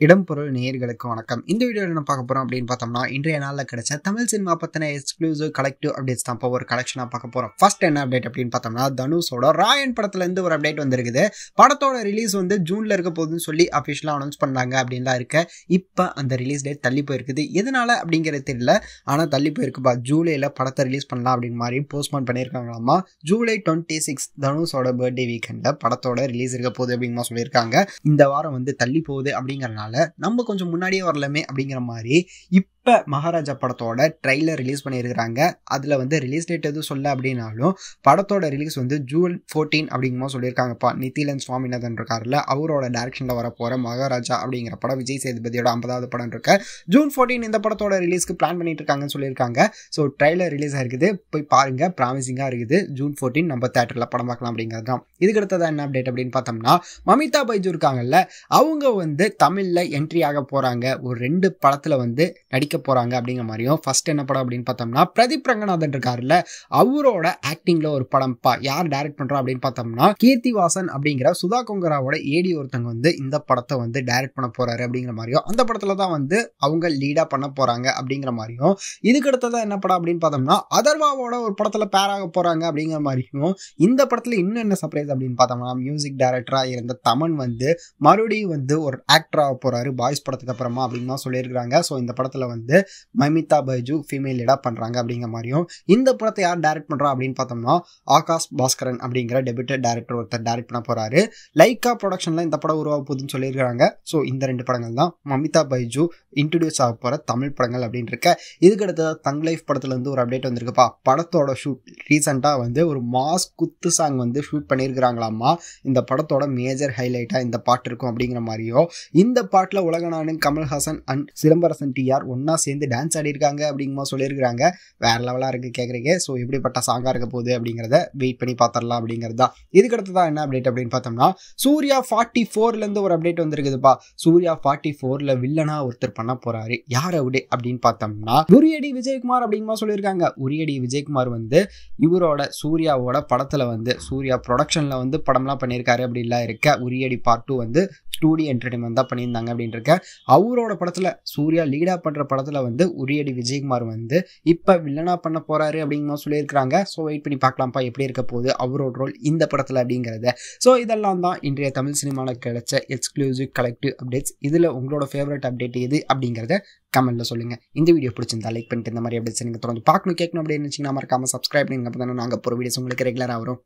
இடம்பொருள் நேயர்களுக்கு வணக்கம். இந்த வீடியோவில் என்ன பார்க்க போறோம் அப்படின்னு பார்த்தோம்னா, இன்றைய நாளில் கிடைச்ச தமிழ் சினிமா பத்தின எக்ஸ்க்ளூசிவ் கலெக்டிவ் அப்டேட்ஸ் தான் இப்போ ஒரு கலெக்ஷனாக பார்க்க போறோம். ஃபர்ஸ்ட் என்ன அப்டேட் அப்படின்னு பார்த்தோம்னா, தனுஷோட ராயன் படத்துல இருந்து ஒரு அப்டேட் வந்திருக்குது. படத்தோட ரிலீஸ் வந்து ஜூன்ல இருக்க போகுதுன்னு சொல்லி அஃபிஷியலா அனௌன்ஸ் பண்ணாங்க அப்படின்லாம் இருக்க. இப்போ அந்த ரிலீஸ் டேட் தள்ளி போயிருக்குது. எதனால அப்படிங்கிறது தெரியல, ஆனால் தள்ளி போயிருக்குப்பா. ஜூலைல படத்தை ரிலீஸ் பண்ணலாம் அப்படின்னு மாதிரி போஸ்ட்போன் பண்ணியிருக்காங்களாமா. ஜூலை 26 தனுஷோட பர்த்டே வீக்கெண்ட்ல படத்தோட ரிலீஸ் இருக்க போகுது அப்படிங்கிற சொல்லியிருக்காங்க. இந்த வாரம் வந்து தள்ளி போகுது அப்படிங்கறனால நம்ம கொஞ்சம் முன்னாடியே வரலாமே அப்படிங்கிற மாதிரி இப்ப மகாராஜா படத்தோட ட்ரைலர் ரிலீஸ் பண்ணியிருக்கிறாங்க. அதுல வந்து ரிலீஸ் டேட் எதுவும் சொல்ல அப்படின்னாலும் படத்தோட ரிலீஸ் வந்து ஜூன் 14 அப்படிங்கிற சொல்லியிருக்காங்கப்பா. நிதிலன் சுவாமிநாதன் இருக்காருல்ல, அவரோட டைரக்ஷன்ல வர போற மகாராஜா அப்படிங்கிற படம் விஜய் சேதுபதியோட 50வது படம் இருக்கு. ஜூன் 14 இந்த படத்தோட ரிலீஸ்க்கு பிளான் பண்ணிட்டு இருக்காங்கன்னு சொல்லியிருக்காங்க. ஸோ ட்ரைலர் ரிலீஸ் ஆயிருக்குது, போய் பாருங்க, ப்ராமிசிங்கா இருக்குது. ஜூன் 14 நம்ம தியேட்டர்ல படம் பார்க்கலாம் அப்படிங்கிறது தான். இதுக்கு அடுத்ததான் என்ன அப்டேட் அப்படின்னு பார்த்தோம்னா, மமிதா பைஜு இருக்காங்கல்ல, அவங்க வந்து தமிழ்ல என்ட்ரி ஆக போறாங்க. ஒரு 2 படத்துல வந்து நடிக்க போறாங்க அப்படிங்கிற மாதிரியும். ஃபர்ஸ்ட் என்ன படம் அப்படின்னு பார்த்தோம்னா, பிரதீப் ரங்கநாதன் இருக்காருல்ல, அவரோட ஆக்டிங்ல ஒரு படம். யார் டைரக்ட் பண்றா அப்படின்னு பார்த்தோம்னா, கீர்த்தி வாசன் அப்படிங்கிற சுதா கொங்கராவோட ஏடி ஒருத்தங்க வந்து இந்த படத்தை வந்து டைரக்ட் பண்ண போறாரு அப்படிங்கிற மாதிரியும், அந்த படத்துல தான் வந்து அவங்க லீடா பண்ண போறாங்க அப்படிங்கிற மாதிரியும். இதுக்கு அடுத்ததான் என்ன படம் அப்படின்னு பார்த்தோம்னா, அதர்வாவோட ஒரு படத்துல பேர் ஆக போறாங்க அப்படிங்கிற மாதிரியும். இந்த படத்துல இன்னும் என்ன சர்ப்ரைஸ் அப்படின்னு பார்த்தோம்னா, மியூசிக் டைரக்டரா இருந்த தமன் வந்து மறுபடியும் வந்து ஒரு ஆக்டர் ஆக போறாரு பாய்ஸ் படத்துக்கு அப்புறமா அப்படின்னு சொல்லியிருக்காங்க. ஸோ இந்த படத்துல வந்து மமிதா பைஜு ஃபீமேல் லீடா பண்றாங்க அப்படிங்கிற மாதிரியும். இந்த படத்தை யார் டைரக்ட் பண்றா அப்படின்னு பார்த்தோம்னா, ஆகாஷ் பாஸ்கரன் அப்படிங்கிற டெபியூட்டட் டைரக்டர் ஒருத்தர் டைரக்ட் பண்ண போறாரு. லைக்கா ப்ரொடக்ஷன்ல இந்த படம் உருவாக போகுதுன்னு சொல்லியிருக்காங்க. ஸோ இந்த 2 படங்கள் தான் மமிதா பைஜு இன்ட்ரோடியூஸ் ஆக போற தமிழ் படங்கள் அப்படின்னு இருக்க. இதுக்கு அடுத்த தங் லைஃப் படத்துல இருந்து ஒரு அப்டேட் வந்திருக்குப்பா. படத்தோட ஷூட் ரீசெண்டா வந்து ஒரு மாஸ் குத்து சாங் வந்து ஷூட் பண்ணியிருக்கிறாங்களாமா. இந்த படத்தோட மேஜர் ஹைலைட்டா இந்த பாட்டு இருக்கும் அப்படிங்கிற மாதிரியோ. இந்த பாட்டுல உலகநாயகன் கமல்ஹாசன் அண்ட் சிலம்பரசன் டிஆர் ஒன்னா சேர்ந்து டான்ஸ் ஆடி இருக்காங்க அப்படிங்கிற சொல்லியிருக்காங்க. வேற லெவலா இருக்கு கேட்குறீங்க. ஸோ எப்படிப்பட்ட சாங்கா இருக்க போகுது அப்படிங்கிறத வெயிட் பண்ணி பார்த்துடலாம் அப்படிங்கிறது தான். இதுக்கு அடுத்ததான் என்ன அப்டேட் அப்படின்னு பார்த்தோம்னா, சூர்யா 44ல இருந்து ஒரு அப்டேட் வந்திருக்குதுப்பா. சூர்யா 44ல வில்லனா ஒருத்தர் பண்ண போறாரு. யார் அப்படி அப்படின்னு பார்த்தோம்னா, உரியடி விஜயகுமார் அப்படிங்கிற சொல்லியிருக்காங்க. உரியடி விஜயகுமார் வந்து இவரோட சூர்யாவோட படத்துல வந்து சூர்யா ப்ரொடக்ஷன்ல வந்து படம்லாம் பண்ணியிருக்காரு அப்படின்லாம் இருக்க. உரியடி பார்ட் 2 வந்து 2D என்டர்டைன்மெண்ட் தான் பண்ணியிருந்தாங்க அப்படின்னு இருக்க. அவரோட படத்துல சூர்யா லீடா பண்ற படத்துல வந்து உரியடி விஜயகுமார் வந்து இப்ப வில்லனா பண்ண போறாரு அப்படிங்கிற சொல்லியிருக்காங்க. ஸோ வெயிட் பண்ணி பார்க்கலாம்ப்பா எப்படி இருக்க போகுது அவரோட ரோல் இந்த படத்துல அப்படிங்கிறத. ஸோ இதெல்லாம் தான் இன்றைய தமிழ் சினிமாவில் கிடைச்ச எக்ஸ்க்ளூசிவ் கலெக்டிவ் அப்டேட்ஸ். இதுல உங்களோட ஃபேவரட் அப்டேட் எது அப்படிங்கிறத கமெண்ட்ல சொல்லுங்க. இந்த வீடியோ பிடிச்சிருந்தா லைக் பண்ணிட்டு இந்த மாதிரி அப்டேட்ஸ் நீங்க தொடர்ந்து பார்க்கணும் கேட்கணும் அப்படின்னு நினைச்சீங்கன்னா மறக்காம சப்ஸ்கிரைப் பண்ணுங்க. அப்பதான் நாங்க போற வீடியோஸ் உங்களுக்கு ரெகுலரா வரும்.